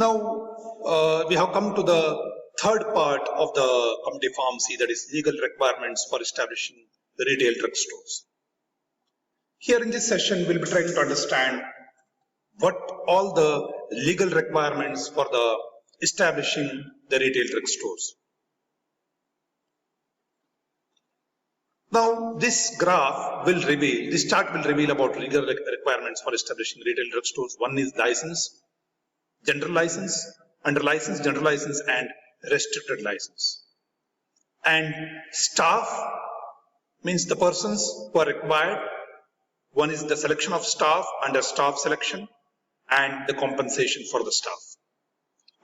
Now, we have come to the third part of the Committee Pharmacy, that is legal requirements for establishing the retail drugstores. Here in this session, we'll be trying to understand what all the legal requirements for the establishing the retail drugstores. Now, this graph will reveal, this chart will reveal about legal requirements for establishing retail drugstores. One is license, general license, under license, general license, and restricted license. And staff means the persons who are required. One is the selection of staff under staff selection and the compensation for the staff.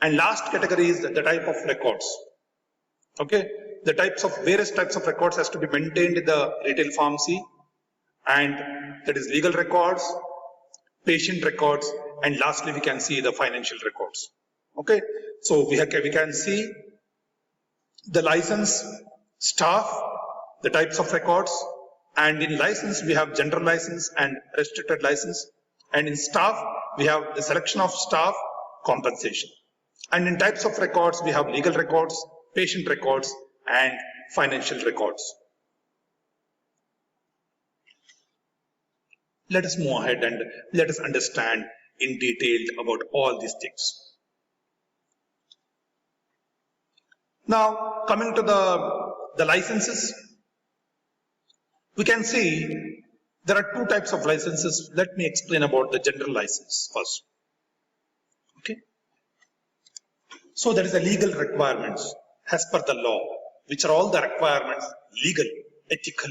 And last category is the type of records. Okay, the various types of records has to be maintained in the retail pharmacy, and that is legal records, patient records, and lastly we can see the financial records. Okay, so we can see the license, staff, the types of records, and in license we have general license and restricted license, and in staff we have the selection of staff, compensation, and in types of records we have legal records, patient records, and financial records. Let us move ahead and let us understand in detail about all these things. Now, coming to the licenses, we can see there are two types of licenses. Let me explain about the general license first. Okay. So there is a legal requirements as per the law, which are all the requirements legal, ethical.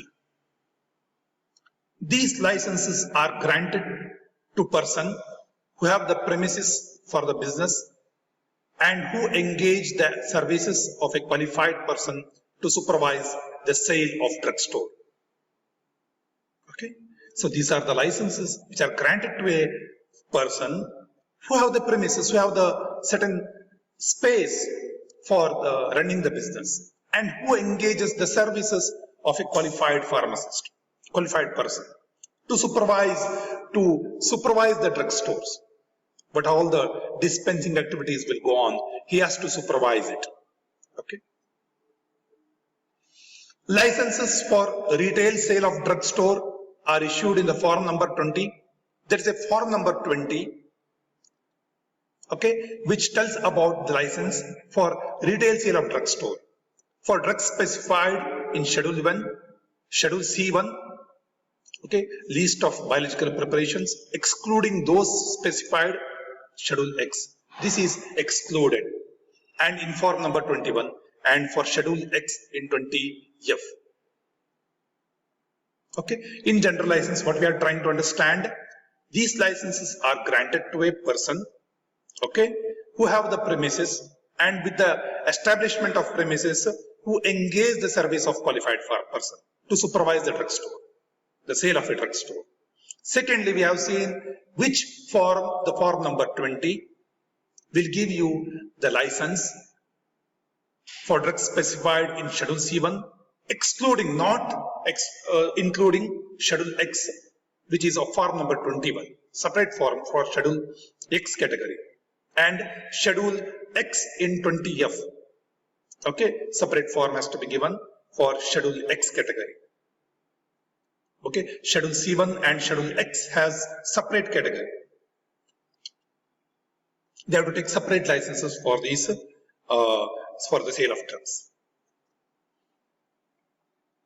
These licenses are granted to person who have the premises for the business and who engage the services of a qualified person to supervise the sale of drugstore. Okay, so these are the licenses which are granted to a person who have the premises, who have the certain space for running the business, and who engages the services of a qualified pharmacist, qualified person, to supervise the drugstores. But all the dispensing activities will go on. He has to supervise it. Okay. Licenses for retail sale of drugstore are issued in the form number 20. There is a form number 20, okay, which tells about the license for retail sale of drugstore for drugs specified in Schedule 1, Schedule C1, okay, list of biological preparations, excluding those specified Schedule X. This is excluded, and in form number 21, and for Schedule X in 20F. Okay, in general license, what we are trying to understand, these licenses are granted to a person, okay, who have the premises, and with the establishment of premises, who engage the service of qualified person to supervise the drugstore, the sale of a drugstore. Secondly, we have seen which form, the form number 20, will give you the license for drugs specified in Schedule C1, excluding, including Schedule X, which is of form number 21, separate form for Schedule X category, and Schedule X in 20F. Okay, separate form has to be given for Schedule X category. Okay, Schedule C1 and Schedule X has separate category. They have to take separate licenses for these, for the sale of drugs.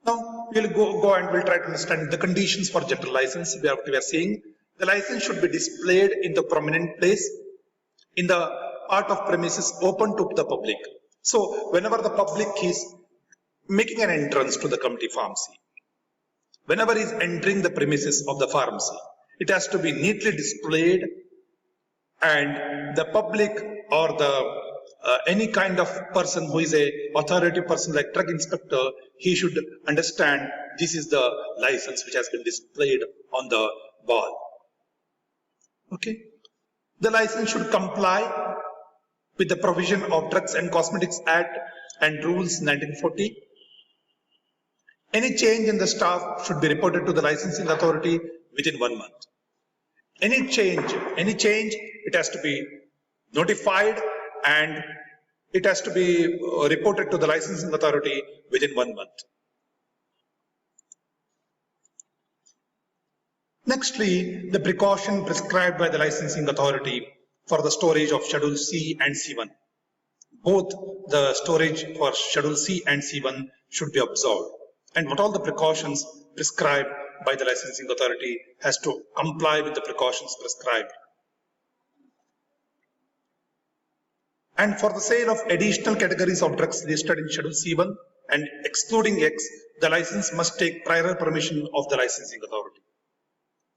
Now, we'll go and we'll try to understand the conditions for general license. We are saying the license should be displayed in the prominent place, in the part of premises open to the public. So, whenever the public is making an entrance to the committee pharmacy, whenever he is entering the premises of the pharmacy, it has to be neatly displayed, and the public or the any kind of person who is a authority person like drug inspector, he should understand this is the license which has been displayed on the wall. Okay, the license should comply with the provision of Drugs and Cosmetics Act and Rules 1940. Any change in the staff should be reported to the licensing authority within 1 month. Any change, it has to be notified, and it has to be reported to the licensing authority within 1 month. Nextly, the precaution prescribed by the licensing authority for the storage of Schedule C and C1. Both the storage for Schedule C and C1 should be observed. And what all the precautions prescribed by the licensing authority has to comply with the precautions prescribed. And for the sale of additional categories of drugs listed in Schedule C1 and excluding X, the license must take prior permission of the licensing authority.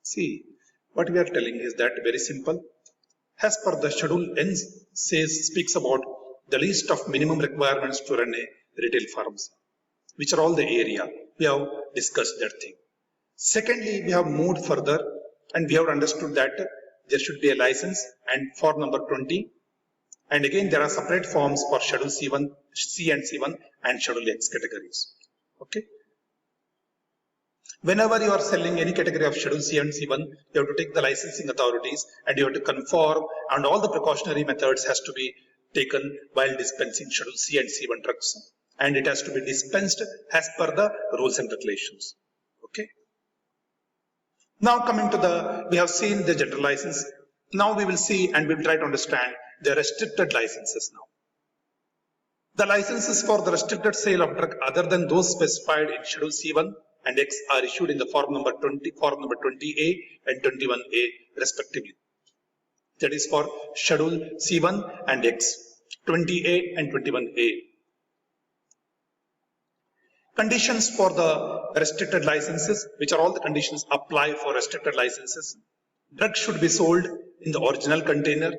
See, what we are telling is that very simple. As per the Schedule N speaks about the list of minimum requirements to run a retail pharmacy, which are all the area. We have discussed that thing. Secondly, we have moved further and we have understood that there should be a license and form number 20. And again, there are separate forms for Schedule C1, C and C1 and Schedule X categories. Okay. Whenever you are selling any category of Schedule C and C1, you have to take the licensing authorities and you have to conform, and all the precautionary methods has to be taken while dispensing Schedule C and C1 drugs. And it has to be dispensed as per the rules and regulations. Okay. Now coming to we have seen the general license. Now we will see and we will try to understand the restricted licenses now. The licenses for the restricted sale of drug other than those specified in Schedule C1 and X are issued in the form number 20A and 21A respectively. That is for Schedule C1 and X, 20A and 21A. Conditions for the restricted licenses, which are all the conditions apply for restricted licenses. Drugs should be sold in the original container.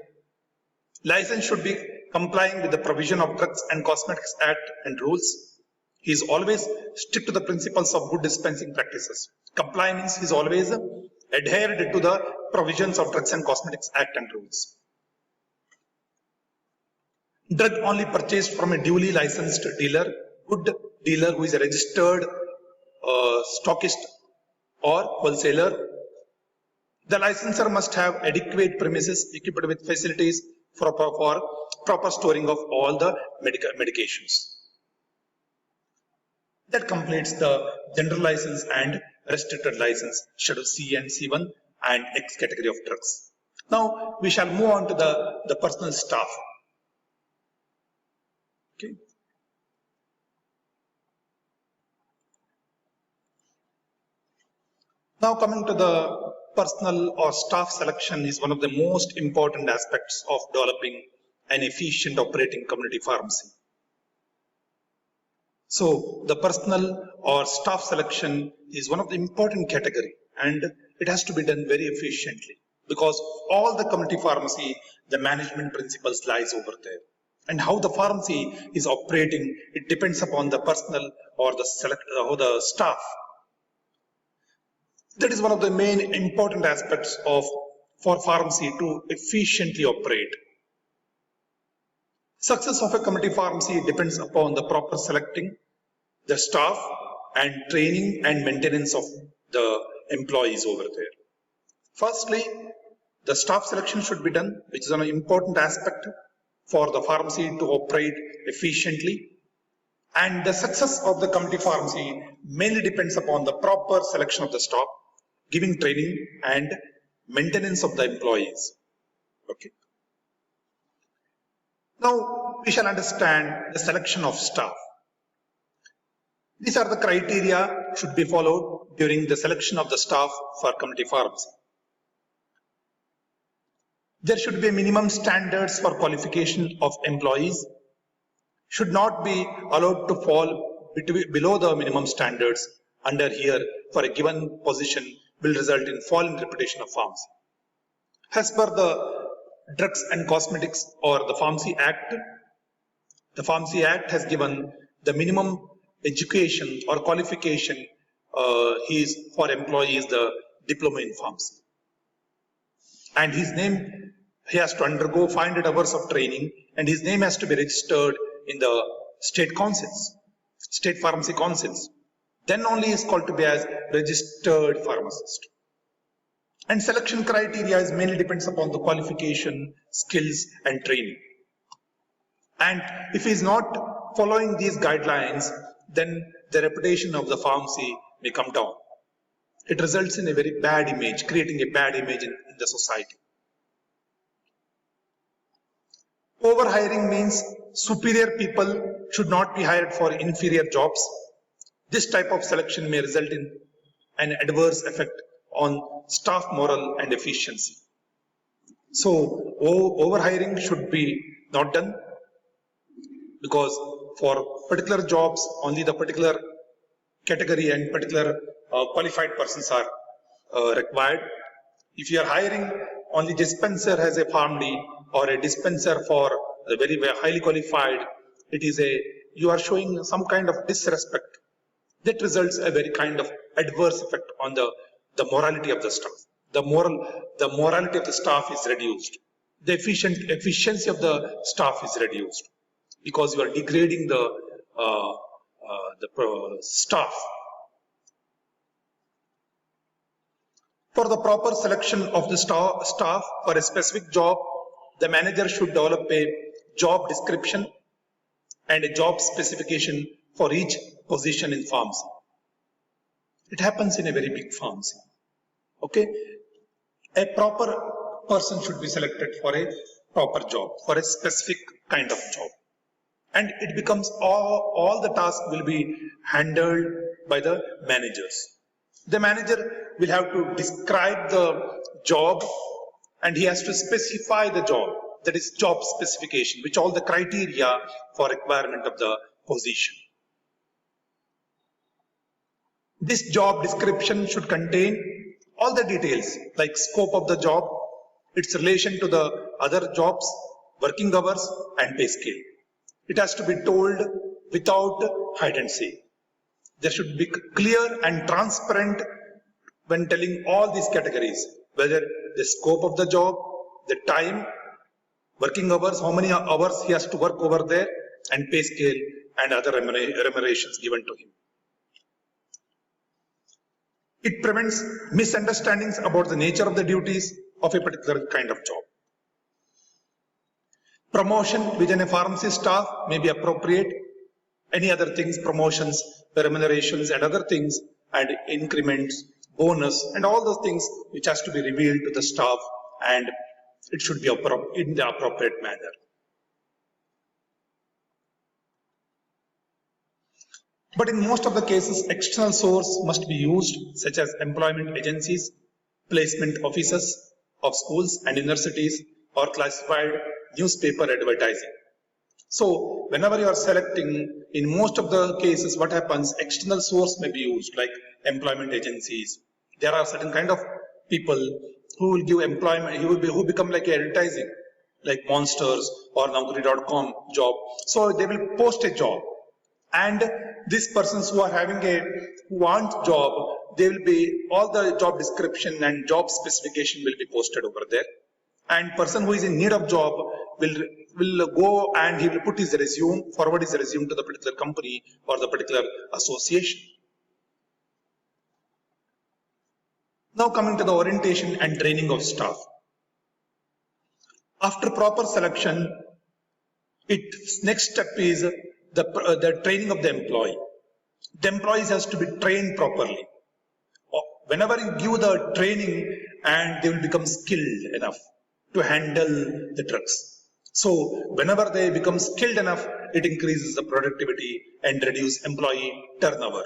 License should be complying with the provision of Drugs and Cosmetics Act and rules. He is always strict to the principles of good dispensing practices. Comply means he is always adhered to the provisions of Drugs and Cosmetics Act and rules. Drug only purchased from a duly licensed dealer, good dealer who is a registered stockist or wholesaler. The licensor must have adequate premises equipped with facilities for proper storing of all the medications. That completes the general license and restricted license, Schedule C and C1 and X category of drugs. Now we shall move on to the personal staff. Okay. Now coming to the personal or staff selection is one of the most important aspects of developing an efficient operating community pharmacy. So the personal or staff selection is one of the important category, and it has to be done very efficiently because all the community pharmacy, the management principles lies over there. And how the pharmacy is operating, it depends upon the personal or the staff. That is one of the main important aspects for pharmacy to efficiently operate. Success of a community pharmacy depends upon the proper selecting the staff and training and maintenance of the employees over there. Firstly, the staff selection should be done, which is an important aspect for the pharmacy to operate efficiently. And the success of the community pharmacy mainly depends upon the proper selection of the staff, giving training and maintenance of the employees. Okay. Now we shall understand the selection of staff. These are the criteria should be followed during the selection of the staff for community pharmacy. There should be minimum standards for qualification of employees. Should not be allowed to fall below the minimum standards under here for a given position will result in fall in reputation of pharmacy. As per the Drugs and Cosmetics or the Pharmacy Act has given the minimum education or qualification for employees the diploma in pharmacy. And his name, he has to undergo 500 hours of training and his name has to be registered in the state councils, state pharmacy councils. Then only he is called to be as registered pharmacist. And selection criteria is mainly depends upon the qualification, skills and training. And if he is not following these guidelines, then the reputation of the pharmacy may come down. It results in a very bad image, creating a bad image in the society. Overhiring means superior people should not be hired for inferior jobs. This type of selection may result in an adverse effect on staff morale and efficiency. So overhiring should be not done, because for particular jobs only the particular category and particular qualified persons are required. If you are hiring only dispenser as a PharmD or a dispenser for the very highly qualified, you are showing some kind of disrespect. That results a very kind of adverse effect on the morality of the staff. The morality of the staff is reduced. The efficiency of the staff is reduced, because you are degrading the staff. For the proper selection of the staff for a specific job, the manager should develop a job description and a job specification for each position in pharmacy. It happens in a very big pharmacy. Okay, a proper person should be selected for a proper job, for a specific kind of job. And it becomes all the tasks will be handled by the managers. The manager will have to describe the job and he has to specify the job, that is job specification, which all the criteria for requirement of the position. This job description should contain all the details like scope of the job, its relation to the other jobs, working hours and pay scale. It has to be told without hide and seek. There should be clear and transparent when telling all these categories, whether the scope of the job, the time, working hours, how many hours he has to work over there, and pay scale and other remunerations given to him. It prevents misunderstandings about the nature of the duties of a particular kind of job. Promotion within a pharmacy staff may be appropriate. Any other things, promotions, remunerations and other things, and increments, bonus and all those things which has to be revealed to the staff, and it should be in the appropriate manner. But in most of the cases, external source must be used, such as employment agencies, placement offices of schools and universities, or classified newspaper advertising. So whenever you are selecting, in most of the cases, what happens, external source may be used, like employment agencies. There are certain kind of people who will give employment, who become like advertising, like Monsters or Naukri.com job. So they will post a job, and these persons who want job, they will be, all the job description and job specification will be posted over there. And person who is in need of job will go and he will put his resume, forward his resume to the particular company or the particular association. Now coming to the orientation and training of staff. After proper selection, its next step is the training of the employee. The employees has to be trained properly. Whenever you give the training, and they will become skilled enough to handle the drugs. So whenever they become skilled enough, it increases the productivity and reduce employee turnover.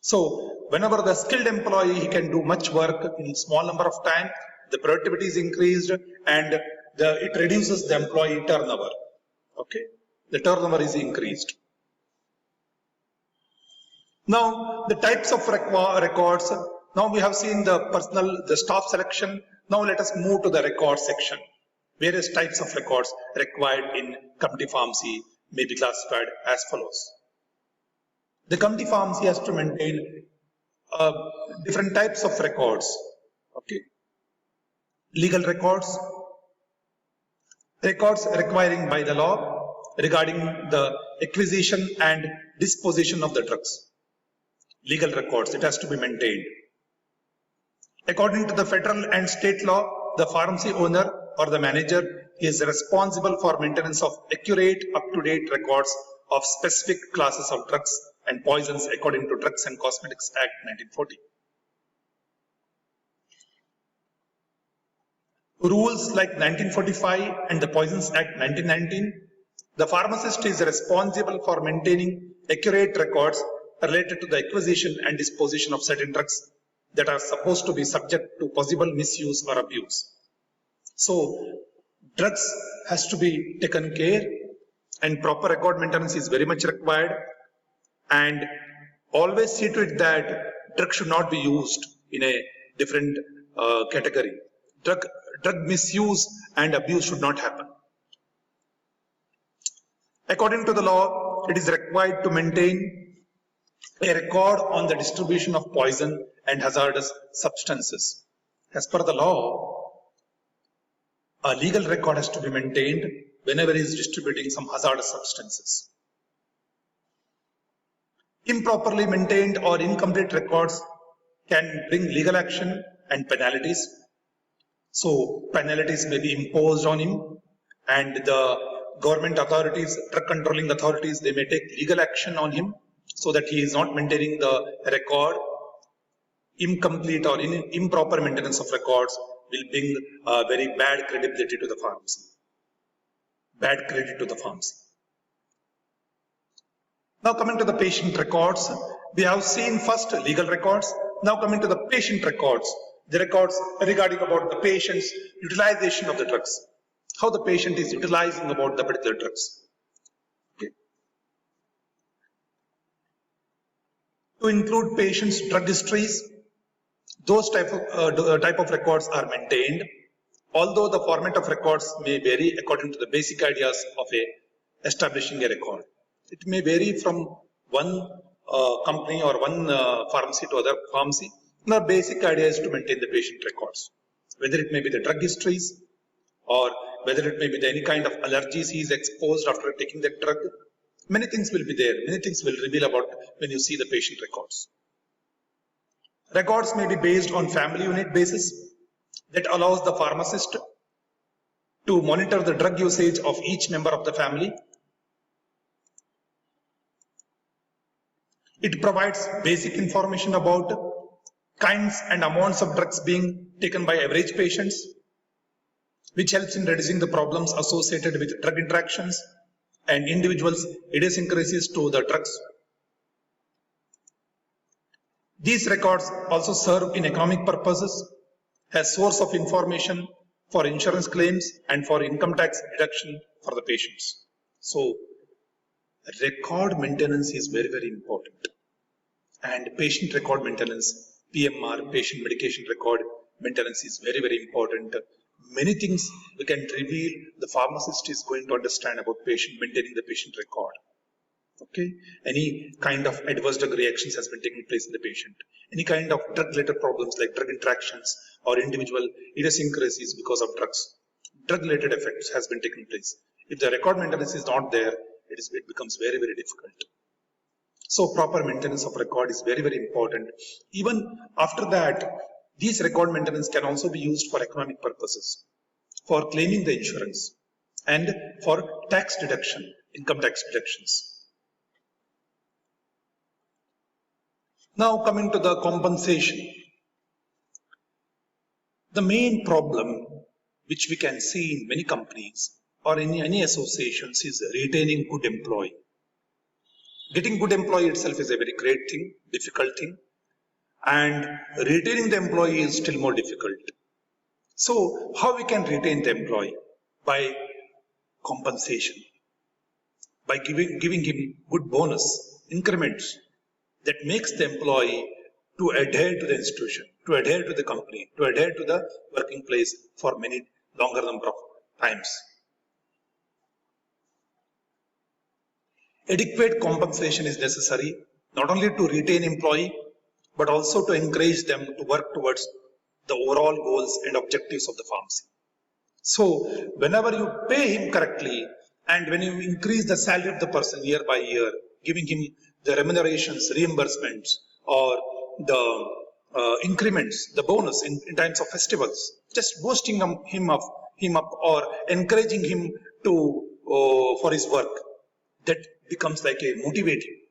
So whenever the skilled employee, he can do much work in a small number of time, the productivity is increased and it reduces the employee turnover. Okay, the turnover is increased. Now the types of records. Now we have seen the staff selection. Now let us move to the record section. Various types of records required in community pharmacy may be classified as follows. The community pharmacy has to maintain different types of records. Okay, legal records, records requiring by the law regarding the acquisition and disposition of the drugs. Legal records, it has to be maintained. According to the federal and state law, the pharmacy owner or the manager is responsible for maintenance of accurate, up-to-date records of specific classes of drugs and poisons according to Drugs and Cosmetics Act 1940. Rules like 1945 and the Poisons Act 1919, the pharmacist is responsible for maintaining accurate records related to the acquisition and disposition of certain drugs that are supposed to be subject to possible misuse or abuse. So, drugs has to be taken care and proper record maintenance is very much required, and always see to it that drugs should not be used in a different category. Drug misuse and abuse should not happen. According to the law, it is required to maintain a record on the distribution of poison and hazardous substances. As per the law, a legal record has to be maintained whenever he is distributing some hazardous substances. Improperly maintained or incomplete records can bring legal action and penalties. So penalties may be imposed on him, and the government authorities, drug controlling authorities, they may take legal action on him so that he is not maintaining the record. Incomplete or improper maintenance of records will bring very bad credibility to the pharmacy. Bad credit to the pharmacy. Now coming to the patient records, we have seen first legal records. Now coming to the patient records, the records regarding about the patient's utilization of the drugs, how the patient is utilizing about the particular drugs. Okay. To include patient's drug histories, those type of records are maintained, although the format of records may vary according to the basic ideas of establishing a record. It may vary from one company or one pharmacy to other pharmacy. The basic idea is to maintain the patient records, whether it may be the drug histories or whether it may be any kind of allergies he is exposed after taking that drug. Many things will be there. Many things will reveal about when you see the patient records. Records may be based on family unit basis that allows the pharmacist to monitor the drug usage of each member of the family. It provides basic information about kinds and amounts of drugs being taken by average patients, which helps in reducing the problems associated with drug interactions and individuals' idiosyncrasies to the drugs. These records also serve in economic purposes as source of information for insurance claims and for income tax deduction for the patients. So, record maintenance is very, very important. And patient record maintenance, PMR, patient medication record maintenance is very, very important. Many things we can reveal, the pharmacist is going to understand about maintaining the patient record. Okay, any kind of adverse drug reactions has been taking place in the patient. Any kind of drug-related problems like drug interactions or individual idiosyncrasies because of drugs. Drug-related effects has been taking place. If the record maintenance is not there, it becomes very, very difficult. So proper maintenance of record is very, very important. Even after that, these record maintenance can also be used for economic purposes, for claiming the insurance and for tax deduction, income tax deductions. Now coming to the compensation. The main problem which we can see in many companies or in any associations is retaining good employee. Getting good employee itself is a very great thing, difficult thing, and retaining the employee is still more difficult. So how we can retain the employee? By compensation, by giving him good bonus, increments that makes the employee to adhere to the institution, to adhere to the company, to adhere to the working place for many longer number of times. Adequate compensation is necessary not only to retain employee but also to encourage them to work towards the overall goals and objectives of the pharmacy. So whenever you pay him correctly and when you increase the salary of the person year by year, giving him the remunerations, reimbursements or the increments, the bonus in times of festivals, just boosting him up or encouraging him to for his work. That becomes like a motivating,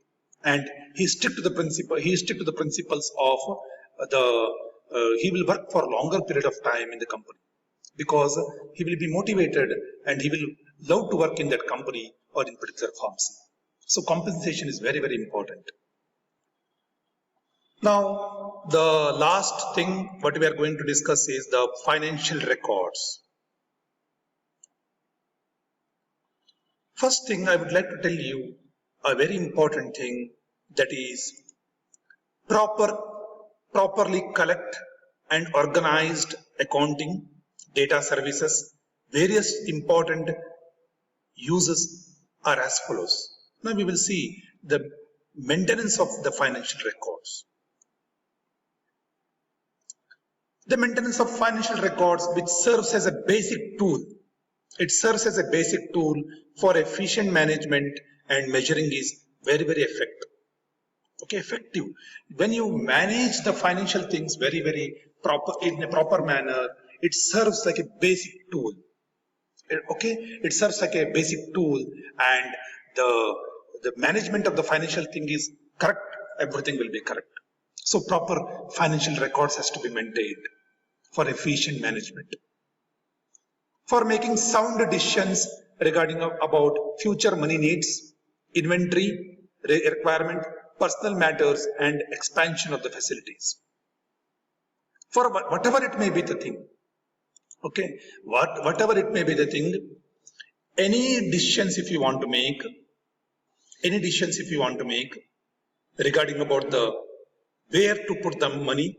and he stick to the principle. He stick to the principles of he will work for a longer period of time in the company because he will be motivated and he will love to work in that company or in particular pharmacy. So compensation is very, very important. Now, the last thing what we are going to discuss is the financial records. First thing I would like to tell you a very important thing, that is properly collect and organized accounting, data services. Various important uses are as follows. Now we will see the maintenance of the financial records. The maintenance of financial records, which serves as a basic tool. It serves as a basic tool for efficient management and measuring is very, very effective. Okay, effective. When you manage the financial things very, very proper in a proper manner, it serves like a basic tool. Okay, it serves like a basic tool, and the management of the financial thing is correct. Everything will be correct. So proper financial records has to be maintained for efficient management. For making sound decisions regarding about future money needs, inventory requirement, personal matters, and expansion of the facilities. For whatever it may be the thing, okay, whatever it may be the thing, any decisions if you want to make, regarding about the where to put the money,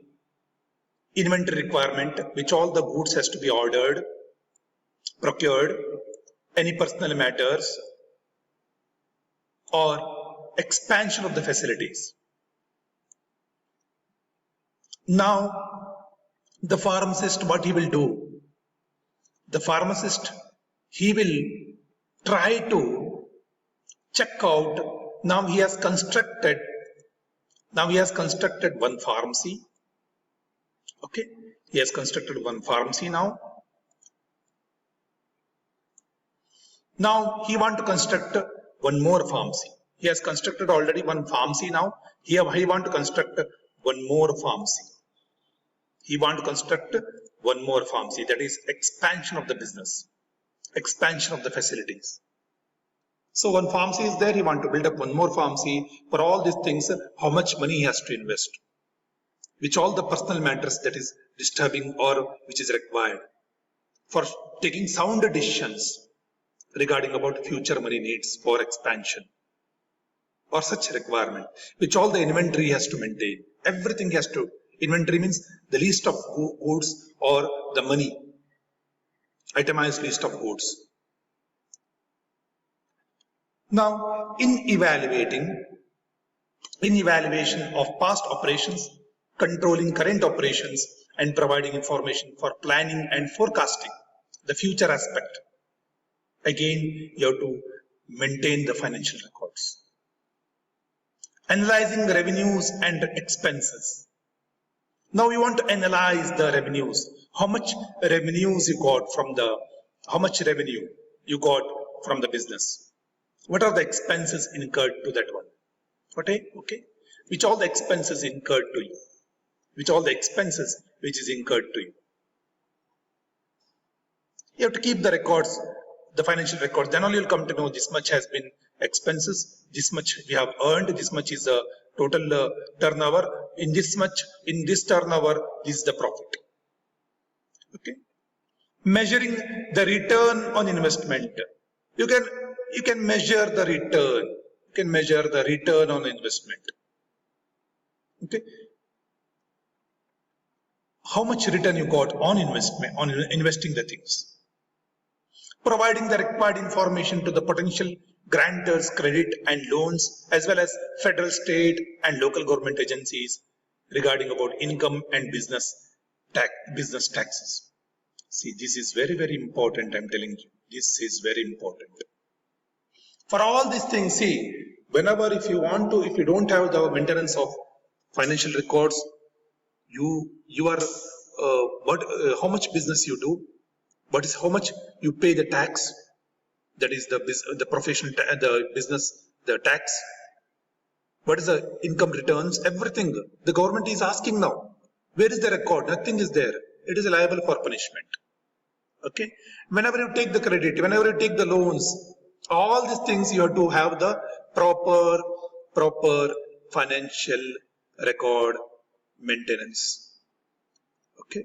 inventory requirement, which all the goods has to be ordered, procured, any personal matters, or expansion of the facilities. Now, the pharmacist, what he will do? The pharmacist, he will try to check out. Now he has constructed one pharmacy. Okay, he has constructed one pharmacy now. Now he want to construct one more pharmacy. He has constructed already one pharmacy now. He want to construct one more pharmacy. He want to construct one more pharmacy. That is expansion of the business, expansion of the facilities. So one pharmacy is there. He want to build up one more pharmacy. For all these things, how much money he has to invest, which all the personal matters that is disturbing or which is required for taking sound decisions regarding about future money needs for expansion or such requirement, which all the inventory has to maintain. Everything has to, inventory means the list of goods or the money, itemized list of goods. Now, in evaluation of past operations, controlling current operations, and providing information for planning and forecasting the future aspect, again, you have to maintain the financial records. Analyzing the revenues and expenses. Now you want to analyze the revenues. How much revenues you got from the, how much revenue you got from the business? What are the expenses incurred to that one? Okay. Which all the expenses incurred to you? Which all the expenses which is incurred to you? You have to keep the records, the financial records. Then only you'll come to know this much has been expenses, this much we have earned, this much is the total turnover. In this turnover, this is the profit. Okay. Measuring the return on investment. You can measure the return. You can measure the return on investment. Okay. How much return you got on investment, on investing the things. Providing the required information to the potential grantors, credit and loans, as well as federal, state and local government agencies regarding about income and business taxes. See, this is very, very important. I'm telling you, this is very important. For all these things, see, whenever if you don't have the maintenance of financial records, you are how much business you do, how much you pay the tax, that is the professional the business, the tax, what is the income returns, everything the government is asking now. Where is the record? Nothing is there. It is liable for punishment. Okay. Whenever you take the credit, whenever you take the loans, all these things you have to have the proper financial record maintenance. Okay.